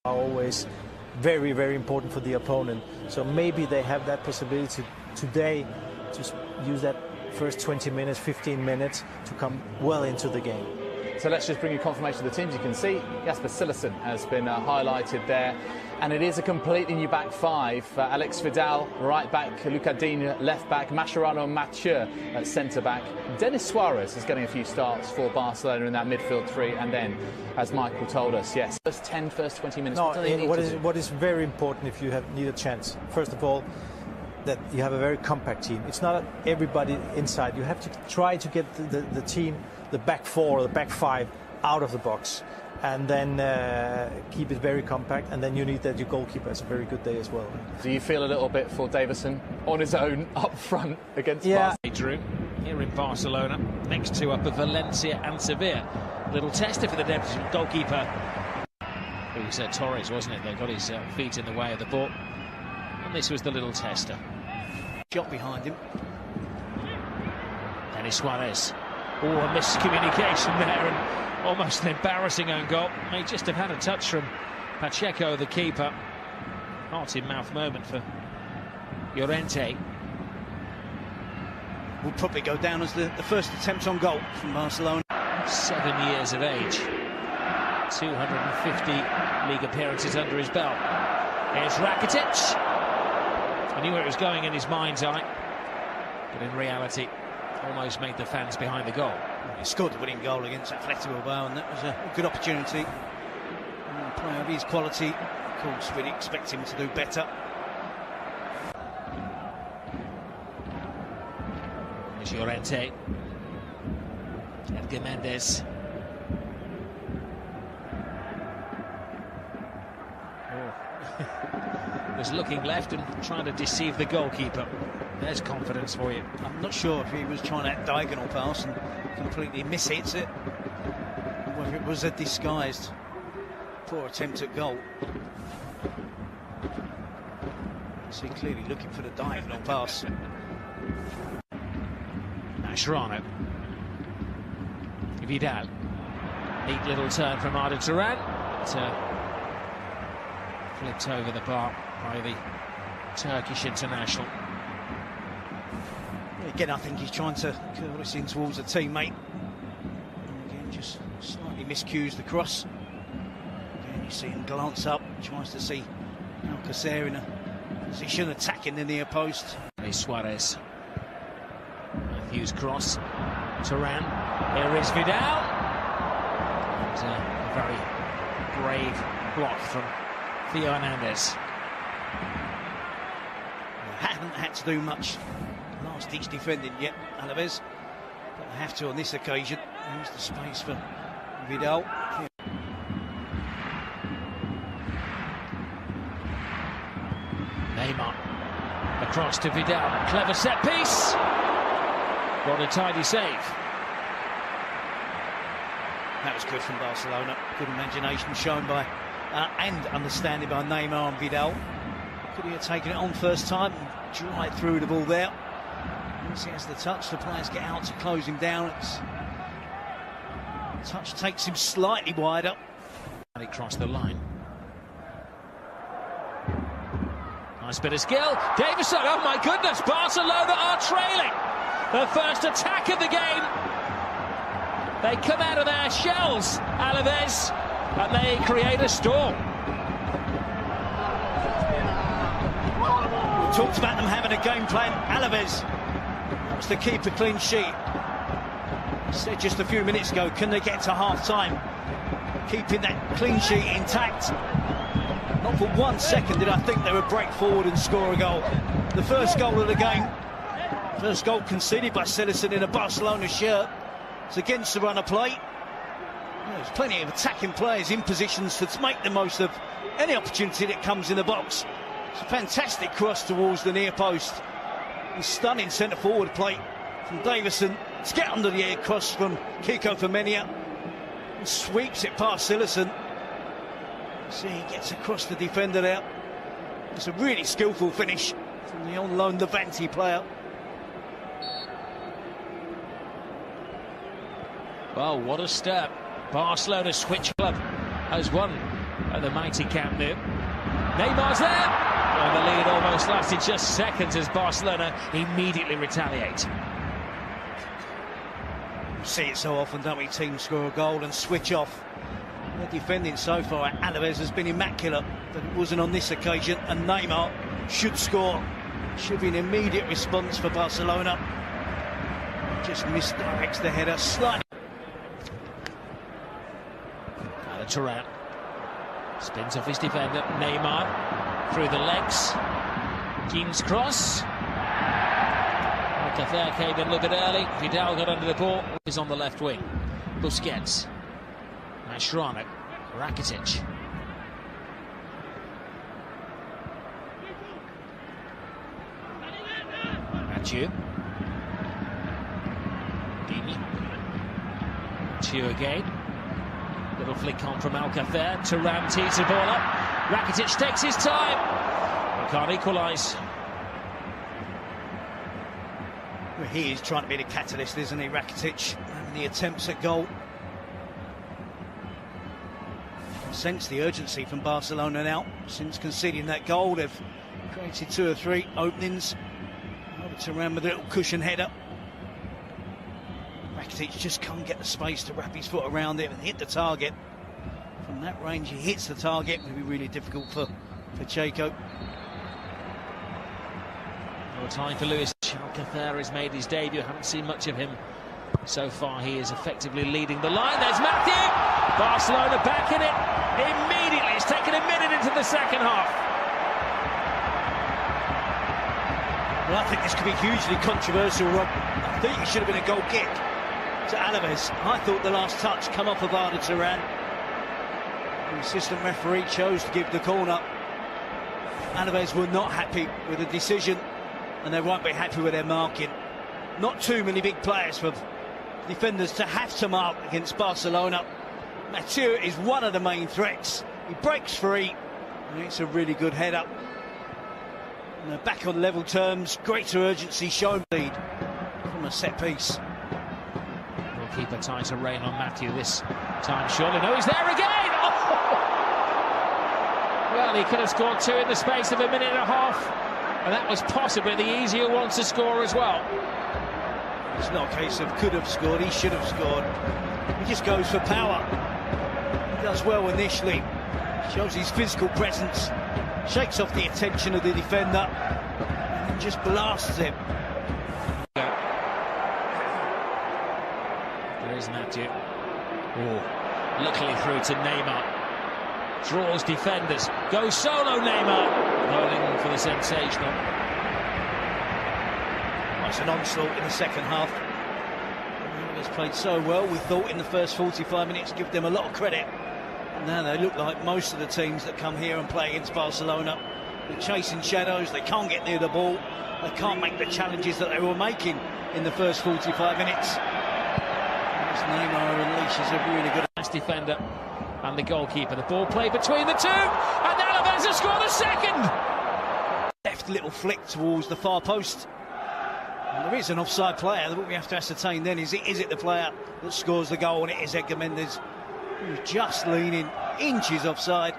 are always very, very important for the opponent. So maybe they have that possibility today to use that first 20 minutes, 15 minutes to come well into the game. So let's just bring you confirmation of the teams. You can see Jasper Cillessen has been highlighted there. And it is a completely new back five. Alex Vidal, right back. Lucas Digne, left back. Mascherano and Mathieu at centre back. Denis Suarez is getting a few starts for Barcelona in that midfield three. And then, as Michael told us, yes, first 10, first 20 minutes. No, what is very important if you need a chance, first of all, that you have a very compact team. It's not everybody inside. You have to try to get the team, the back four or the back five, out of the box. And then keep it very compact, and then you need that your goalkeeper has a very good day as well. Do you feel a little bit for Davison on his own up front against Barcelona? Here in Barcelona, next to up at Valencia and Sevilla. Little tester for the deputy goalkeeper. It was Torres, wasn't it? They got his feet in the way of the ball. And this was the little tester. Shot behind him. Denis Suarez. Oh, a miscommunication there, and almost an embarrassing own goal. May just have had a touch from Pacheco, the keeper. Heart-in-mouth moment for Llorente. Will probably go down as the first attempt on goal from Barcelona. 7 years of age. 250 league appearances under his belt. Here's Rakitic. I knew where it was going in his mind's eye, but in reality, almost made the fans behind the goal. He scored the winning goal against Athletic Bilbao, and that was a good opportunity. And a player of his quality, of course, we'd expect him to do better. There's Llorente. Edgar Mendes. Was looking left and trying to deceive the goalkeeper. There's confidence for you. I'm not sure if he was trying that diagonal pass and completely mishits it, or whether it was a disguised poor attempt at goal. So clearly looking for the diagonal pass. Mascherano. Vidal. Neat little turn from Arda Turan. Flipped over the bar by the Turkish international. Again, I think he's trying to curl this in towards a teammate. And again, just slightly miscues the cross. Again, you see him glance up, tries to see Alcacer in a position attacking the near post. Here's Suarez. Matthew's cross. Turan. Here is Vidal. And a very brave block from Theo Hernandez. They haven't had to do much last-ditch defending yet, Alavés, but they have to on this occasion. There's the space for Vidal. Neymar across to Vidal. Clever set piece. What a tidy save. That was good from Barcelona. Good imagination shown by and understanding by Neymar and Vidal. Could he have taken it on first time and drive through the ball there? Once he has the touch, the players get out to close him down. Touch takes him slightly wider. And he crossed the line. Nice bit of skill. Davison, oh my goodness, Barcelona are trailing. The first attack of the game. They come out of their shells, Alavés, and they create a storm. We talked about them having a game plan. Alavés wants to keep a clean sheet. I said just a few minutes ago, can they get to half-time? Keeping that clean sheet intact. Not for 1 second did I think they would break forward and score a goal. The first goal of the game. First goal conceded by Cillessen in a Barcelona shirt. It's against the run of play. There's plenty of attacking players in positions to make the most of any opportunity that comes in the box. It's a fantastic cross towards the near post. And stunning centre-forward play from Davison. To get under the air cross from Kiko Femenia. And sweeps it past Cillessen. See, he gets across the defender there. It's a really skillful finish from the on-loan Levante player. Well, what a step. Barcelona Switch Club has won at the mighty Camp Nou. Neymar's there. And the lead almost lasted just seconds as Barcelona immediately retaliate. We see it so often, don't we? Teams score a goal and switch off. The defending so far at Alavés has been immaculate, but it wasn't on this occasion, and Neymar should score. Should be an immediate response for Barcelona. Just misdirects the header slightly. Turan spins off his defender. Neymar through the legs. Keane's cross. Alcacer came in a little bit early. Vidal got under the ball. He's on the left wing. Busquets. Mascherano. Rakitic. Mathieu. Dini. Mathieu again. Little flick on from Alcacer. Turan tees the ball up. Rakitic takes his time. He can't equalise. Well, he is trying to be the catalyst, isn't he, Rakitic? And the attempts at goal. Sense the urgency from Barcelona now. Since conceding that goal, they've created 2 or 3 openings. Over Turan with a little cushion header. Rakitic just can't get the space to wrap his foot around it and hit the target. From that range, he hits the target. It will be really difficult for Checo. No time for Luis. Alcacer has made his debut. Haven't seen much of him so far. He is effectively leading the line. There's Mathieu. Barcelona back in it immediately. It's taken a minute into the second half. Well, I think this could be hugely controversial, Rob. I think it should have been a goal kick to Alavés. I thought the last touch come off of Turan. The assistant referee chose to give the corner. Alavés were not happy with the decision, and they won't be happy with their marking. Not too many big players for defenders to have to mark against Barcelona. Mathieu is one of the main threats. He breaks free, and it's a really good header. And they're back on level terms. Greater urgency shown lead from a set piece. Goalkeeper tries a rein on Mathieu this time, surely. No, he's there again! Oh! Well, he could have scored 2 in the space of a minute and a half, and that was possibly the easier one to score as well. It's not a case of could have scored, he should have scored. He just goes for power. He does well initially, shows his physical presence, shakes off the attention of the defender, and then just blasts him. There is Mathieu. Oh, luckily through to Neymar. Draws defenders. Goes solo, Neymar. Going for the sensational. It's an onslaught in the second half. He's played so well, we thought, in the first 45 minutes, give them a lot of credit. And now they look like most of the teams that come here and play against Barcelona. They're chasing shadows, they can't get near the ball, they can't make the challenges that they were making in the first 45 minutes. As Neymar unleashes a really good defender and the goalkeeper. The ball played between the two, and Alavés have scored a second! Left little flick towards the far post. And there is an offside player. What we have to ascertain then is it the player that scores the goal, and it is Edgar Mendes, who's just leaning inches offside.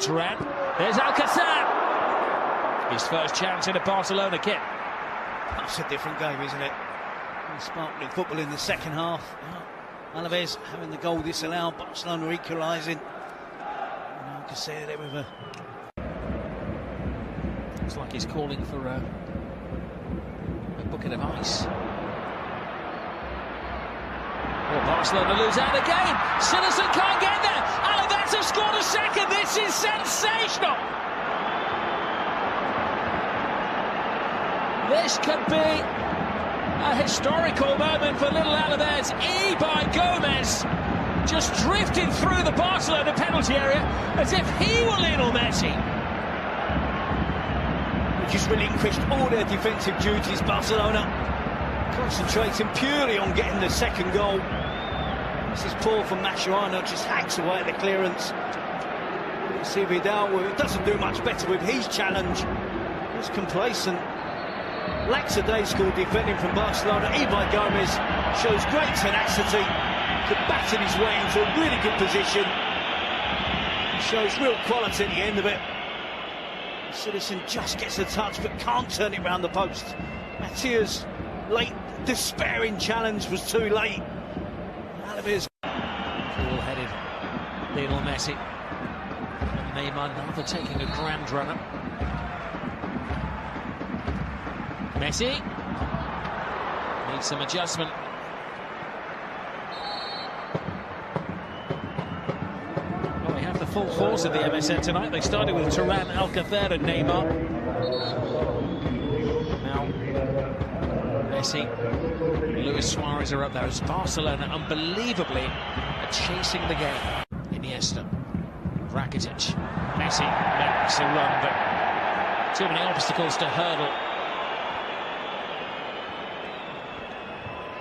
Turan. There's Alcacer. His first chance in a Barcelona kit. That's a different game, isn't it? Sparkling football in the second half. Alavés having the goal disallowed, Barcelona equalising. Alcacer there with a... Looks like he's calling for a bucket of ice. Well, Barcelona lose out again. Citizen can't get there. Alavés have scored a second. This is sensational. This could be a historical moment for little Alavés. By Gomez just drifted through the Barcelona penalty area as if he were Lionel Messi. They just relinquished all their defensive duties, Barcelona, concentrating purely on getting the second goal. This is poor from Mascherano, just hacks away at the clearance. You see Vidal, well, it doesn't do much better with his challenge. He's complacent. lackadaisical defending from Barcelona. Ibai Gomez shows great tenacity to batten his way into a really good position. Shows real quality at the end of it. Citizen just gets a touch but can't turn it round the post. Matia's late despairing challenge was too late. Alavés. Cool-headed Lionel Messi. And Neymar now for taking a grand runner. Messi needs some adjustment. Well, we have the full force of the MSN tonight. They started with Turan, Alcacer and Neymar. Now Messi, Luis Suarez are up there as Barcelona unbelievably are chasing the game. Iniesta, Rakitic, Messi makes a run, but too many obstacles to hurdle.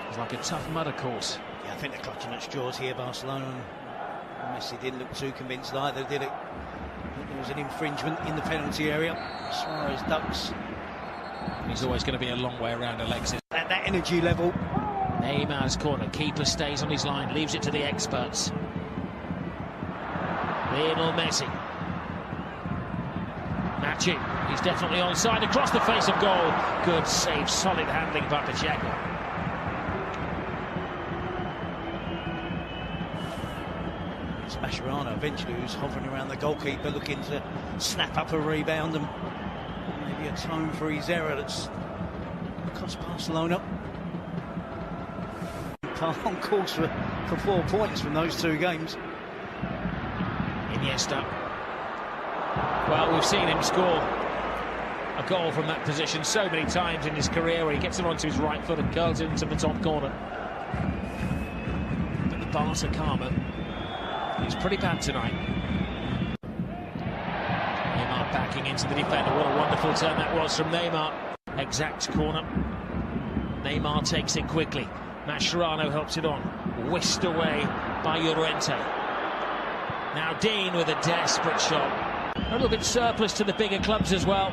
It's like a tough mudder course. Yeah, I think they're clutching at straws here, Barcelona. And Messi didn't look too convinced either, did it? I think there was an infringement in the penalty area. Suarez ducks. He's always going to be a long way around Alexis. At that energy level. Neymar's corner. Keeper stays on his line, leaves it to the experts. Lionel Messi. Nachi. He's definitely onside across the face of goal. Good save, solid handling by Pacheco. Mascherano eventually, who's hovering around the goalkeeper, looking to snap up a rebound and maybe atone for his error that's cost Barcelona. On course for 4 points from those 2 games. Iniesta. Well, we've seen him score a goal from that position so many times in his career, where he gets it onto his right foot and curls it into the top corner. But the Barca karma is pretty bad tonight. Neymar backing into the defender. What a wonderful turn that was from Neymar. Exact corner. Neymar takes it quickly. Mascherano helps it on. Whisked away by Llorente. Now Dean with a desperate shot. A little bit surplus to the bigger clubs as well.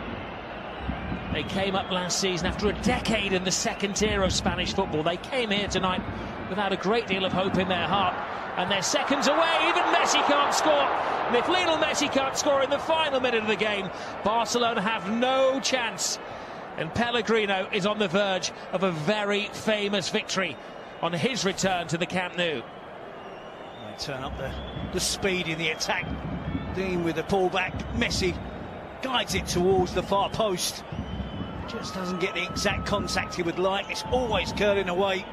They came up last season after a decade in the second tier of Spanish football. They came here tonight without a great deal of hope in their heart. And they're seconds away. Even Messi can't score. And if Lionel Messi can't score in the final minute of the game, Barcelona have no chance. And Pellegrino is on the verge of a very famous victory on his return to the Camp Nou. They turn up the speed in the attack. Dean with the pullback. Messi guides it towards the far post. Just doesn't get the exact contact he would like. It's always curling away.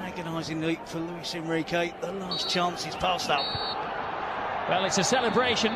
Agonising leap for Luis Enrique. The last chance is passed up. Well, it's a celebration